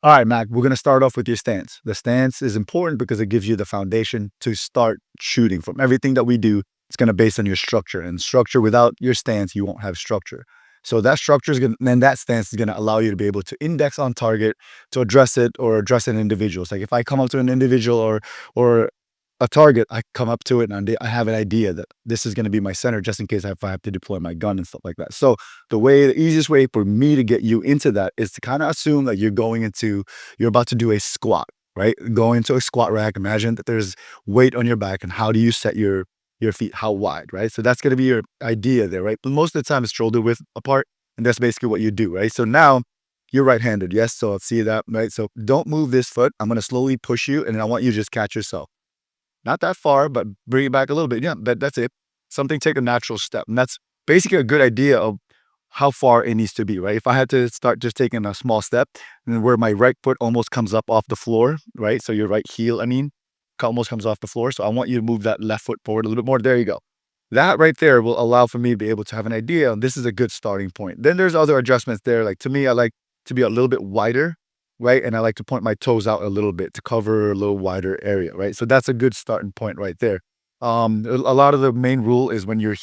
All right, Mac, we're going to start off with your stance. The stance is important because it gives you the foundation to start shooting from. Everything that we do, it's going to base on your structure. And structure without your stance, you won't have structure. So that structure is going to, then that stance is going to allow you to be able to index on target, to address it or address an individual. It's like if I come up to an individual or a target, I come up to it and I have an idea that this is going to be my center just in case if I have to deploy my gun and stuff like that. So the easiest way for me to get you into that is to kind of assume that you're about to do a squat, right? Go into a squat rack. Imagine that there's weight on your back and how do you set your feet, how wide, right? So that's going to be your idea there, right? But most of the time it's shoulder width apart. And that's basically what you do, right? So now you're right-handed. Yes. So I'll see that, right? So don't move this foot. I'm going to slowly push you and I want you to just catch yourself. Not that far, but bring it back a little bit. Yeah, that's it. Something, take a natural step. And that's basically a good idea of how far it needs to be, right? If I had to start just taking a small step and where my right foot almost comes up off the floor, right? So your right heel, almost comes off the floor. So I want you to move that left foot forward a little bit more. There you go. That right there will allow for me to be able to have an idea. And this is a good starting point. Then there's other adjustments there. Like to me, I like to be a little bit wider, right? And I like to point my toes out a little bit to cover a little wider area, right? So that's a good starting point right there. A lot of the main rule is when your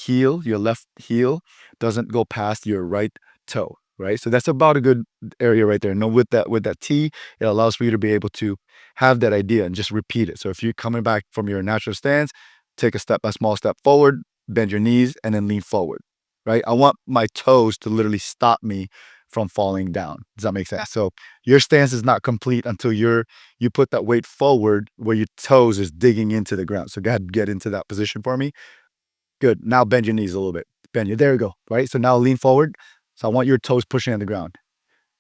left heel doesn't go past your right toe, right? So that's about a good area right there. And with that T, it allows for you to be able to have that idea and just repeat it. So if you're coming back from your natural stance, take a small step forward, bend your knees, and then lean forward, right? I want my toes to literally stop me from falling down. Does that make sense? So your stance is not complete until you put that weight forward where your toes is digging into the ground. So go ahead, get into that position for me. Good. Now bend your knees a little bit. There you go. Right. So now lean forward. So I want your toes pushing on the ground.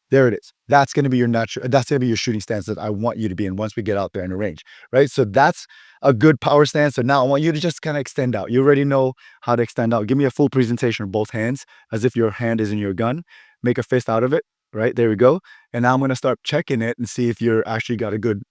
There it is. That's going to be that's going to be your shooting stance that I want you to be in once we get out there in the range, right? So that's a good power stance. So now I want you to just kind of extend out. You already know how to extend out. Give me a full presentation of both hands as if your hand is in your gun. Make a fist out of it, right? There we go. And now I'm going to start checking it and see if you're actually got a good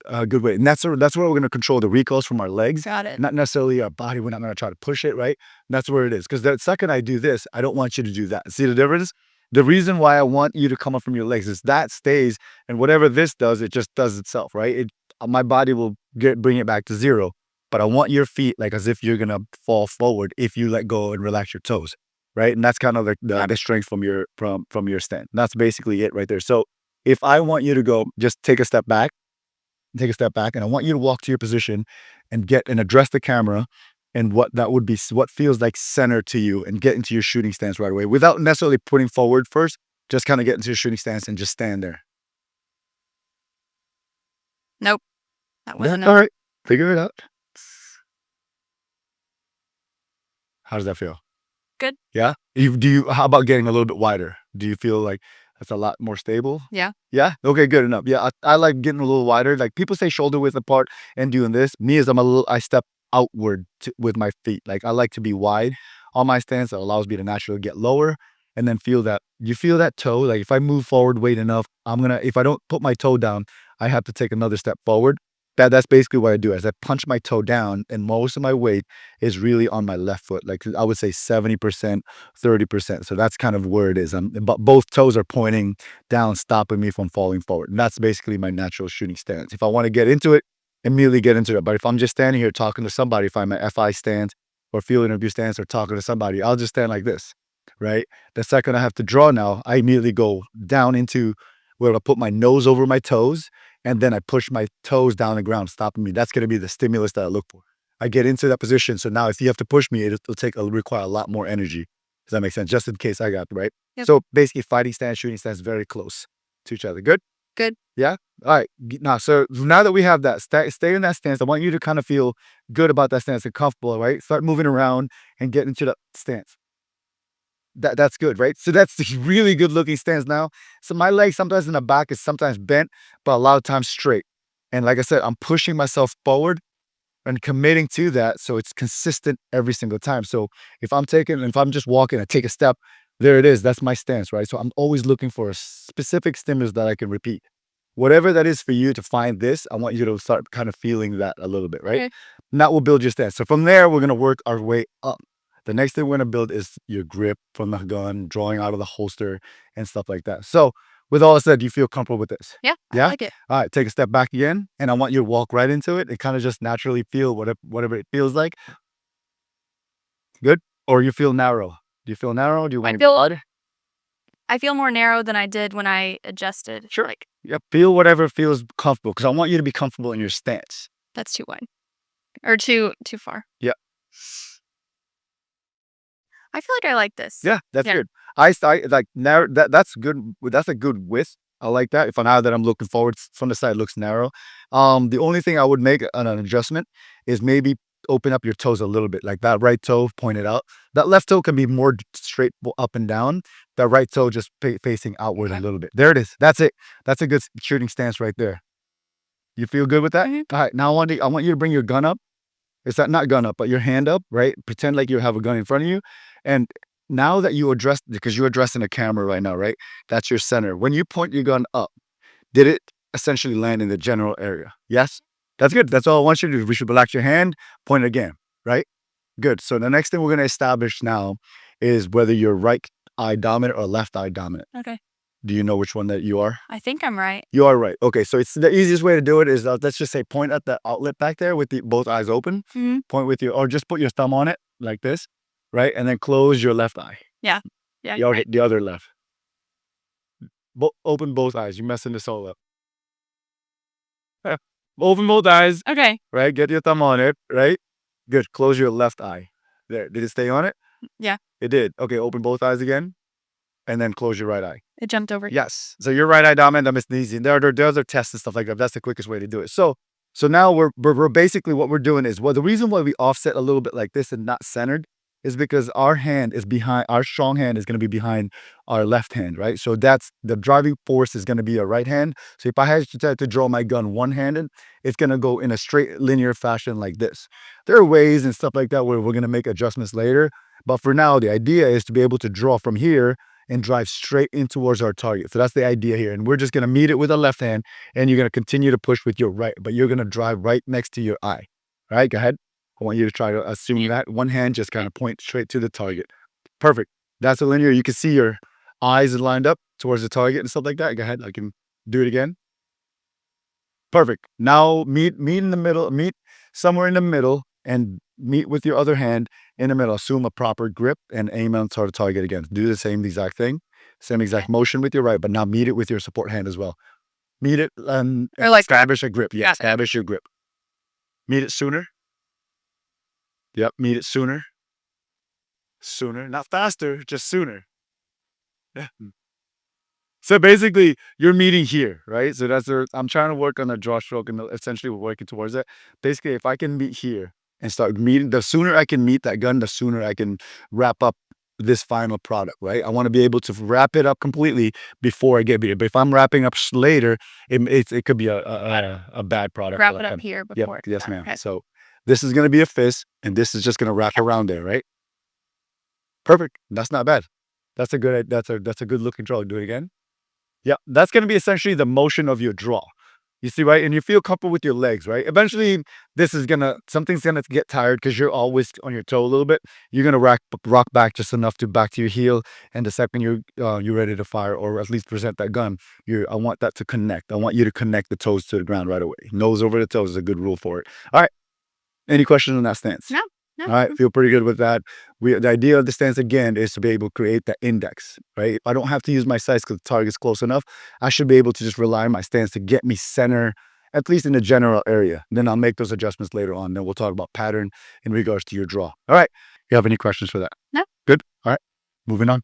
way. And that's where we're going to control the recoils from our legs. Got it. Not necessarily our body. We're not going to try to push it, right? And that's where it is. Because the second I do this, I don't want you to do that. See the difference? The reason why I want you to come up from your legs is that stays, and whatever this does, it just does itself, right? My body will bring it back to zero, but I want your feet like as if you're gonna fall forward if you let go and relax your toes, right? And that's kind of like the strength from your stand. That's basically it right there. So if I want you to go, just take a step back, and I want you to walk to your position and address the camera and what that would be, what feels like center to you, and get into your shooting stance right away without necessarily putting forward first. Just kind of get into your shooting stance and just stand there. Nope. That wasn't All right. Figure it out. How does that feel? Good. Yeah. How about getting a little bit wider? Do you feel like that's a lot more stable? Yeah. Yeah. Okay, good enough. Yeah. I like getting a little wider. Like people say shoulder width apart and doing this. Me is I step outward with my feet. Like I like to be wide on my stance. That allows me to naturally get lower and then feel that. You feel that toe? Like if I move forward weight enough, if I don't put my toe down, I have to take another step forward. That's basically what I do. As I punch my toe down, and most of my weight is really on my left foot. Like I would say 70%, 30%. So that's kind of where it is. But both toes are pointing down, stopping me from falling forward. And that's basically my natural shooting stance. If I want to get into it, immediately get into it. But if I'm just standing here talking to somebody, if I'm at FI stance or field interview stance or talking to somebody, I'll just stand like this, right? The second I have to draw now, I immediately go down into where I put my nose over my toes, and then I push my toes down the ground, stopping me. That's going to be the stimulus that I look for. I get into that position. So now if you have to push me, it'll require a lot more energy. Does that make sense? Just in case I got it, right? Yep. So basically fighting stance, shooting stance, very close to each other. Good? Good. Yeah? All right. So now that we have that, stay in that stance. I want you to kind of feel good about that stance and comfortable, right? Start moving around and get into that stance. That's good, right? So that's the really good looking stance now. So my leg sometimes in the back is sometimes bent, but a lot of times straight. And like I said, I'm pushing myself forward and committing to that. So it's consistent every single time. So if I'm just walking, I take a step, there it is. That's my stance, right? So I'm always looking for a specific stimulus that I can repeat. Whatever that is for you to find this, I want you to start kind of feeling that a little bit, right? Okay. And that will build your stance. So from there, we're going to work our way up. The next thing we're going to build is your grip from the gun, drawing out of the holster and stuff like that. So With all said, do you feel comfortable with this? Yeah, Yeah? I like it. All right, take a step back again, and I want you to walk right into it and kind of just naturally feel whatever it feels like. Good? Or you feel narrow? Do you feel narrow? Do you want to feel- harder? I feel more narrow than I did when I adjusted. Sure. Like, Yeah, feel whatever feels comfortable because I want you to be comfortable in your stance. that's too wide. Or too far. Yeah. I feel like I like this. Yeah, that's Yeah. good. I like narrow. That's good. That's a good width. I like that. If now that I'm looking forward from the side, it looks narrow. The only thing I would make an adjustment is maybe open up your toes a little bit, like that right toe pointed out. That left toe can be more straight up and down. That right toe just facing outward a little bit. There it is. That's it. That's a good shooting stance right there. You feel good with that? Mhm. All right. Now I want you to bring your gun up. It's not gun up, but your hand up, right? Pretend like you have a gun in front of you. And now that you address, because you're addressing a camera right now, right? That's your center. When you point your gun up, did it essentially land in the general area? Yes? That's good. That's all I want you to do. We should relax your hand, point it again, right? Good. So the next thing we're going to establish now is whether you're right eye dominant or left eye dominant. Okay. Do you know which one that you are? I think I'm right. You are right. Okay, so it's the easiest way to do it is let's just say point at the outlet back there with both eyes open. Mhm. Point with your, or just put your thumb on it like this, right? And then close your left eye. Yeah. The other, the other left. Open both eyes. You're messing this all up. Yeah. Open both eyes, Okay. right? Get your thumb on it, right? Good. Close your left eye. There. Did it stay on it? Yeah. It did. Okay, open both eyes again, and then close your right eye. It jumped over. Yes. So your right eye dominant, that makes it easy. There are other tests and stuff like that. That's the quickest way to do it. So now we're basically what we're doing is, well, the reason why we offset a little bit like this and not centered is because our hand is behind, our strong hand is going to be behind our left hand, right? So that's the driving force is going to be a right hand. So if I had to draw my gun one-handed, it's going to go in a straight linear fashion like this. There are ways and stuff like that where we're going to make adjustments later. But for now, the idea is to be able to draw from here and drive straight in towards our target. So that's the idea here. And we're just going to meet it with a left hand, and you're going to continue to push with your right, but you're going to drive right next to your eye. All right, go ahead. I want you to try to assume that one hand just kind of point straight to the target. Perfect. That's a linear. You can see your eyes are lined up towards the target and stuff like that. Go ahead. I can do it again. Perfect. Now meet in the middle, meet somewhere in the middle, and meet with your other hand in the middle. Assume a proper grip and aim on the target again. Do the same exact thing, same exact motion with your right, but now meet it with your support hand as well. Meet it and Or like establish a grip. Yeah, Got it. establish your grip. Meet it sooner. Yep, meet it sooner. Sooner, not faster, just sooner. Yeah. So basically, you're meeting here, right? So I'm trying to work on a draw stroke, and essentially we're working towards it. Basically, if I can meet here and start meeting, the sooner I can meet that gun, the sooner I can wrap up this final product, right? I want to be able to wrap it up completely before I get here. But if I'm wrapping up later, it could be a bad product. wrap it up here Yep, before. yes, ma'am. Okay. So this is going to be a fist, and this is just going to wrap around there, right? Perfect. That's not bad. That's a good looking draw. Do it again. Yeah, that's going to be essentially the motion of your draw. You see, right? And you feel comfortable with your legs, right? Eventually, something's gonna get tired because you're always on your toe a little bit. You're gonna rock back just enough to back to your heel, and the second you're ready to fire or at least present that gun, I want that to connect. I want you to connect the toes to the ground right away. Nose over the toes is a good rule for it. All right. Any questions on that stance? No. No. All right, feel pretty good with that. The idea of the stance again is to be able to create that index, right? If I don't have to use my sights because the target's close enough, I should be able to just rely on my stance to get me center, at least in the general area. Then I'll make those adjustments later on. Then we'll talk about pattern in regards to your draw. All right. You have any questions for that? No. Good. All right. Moving on.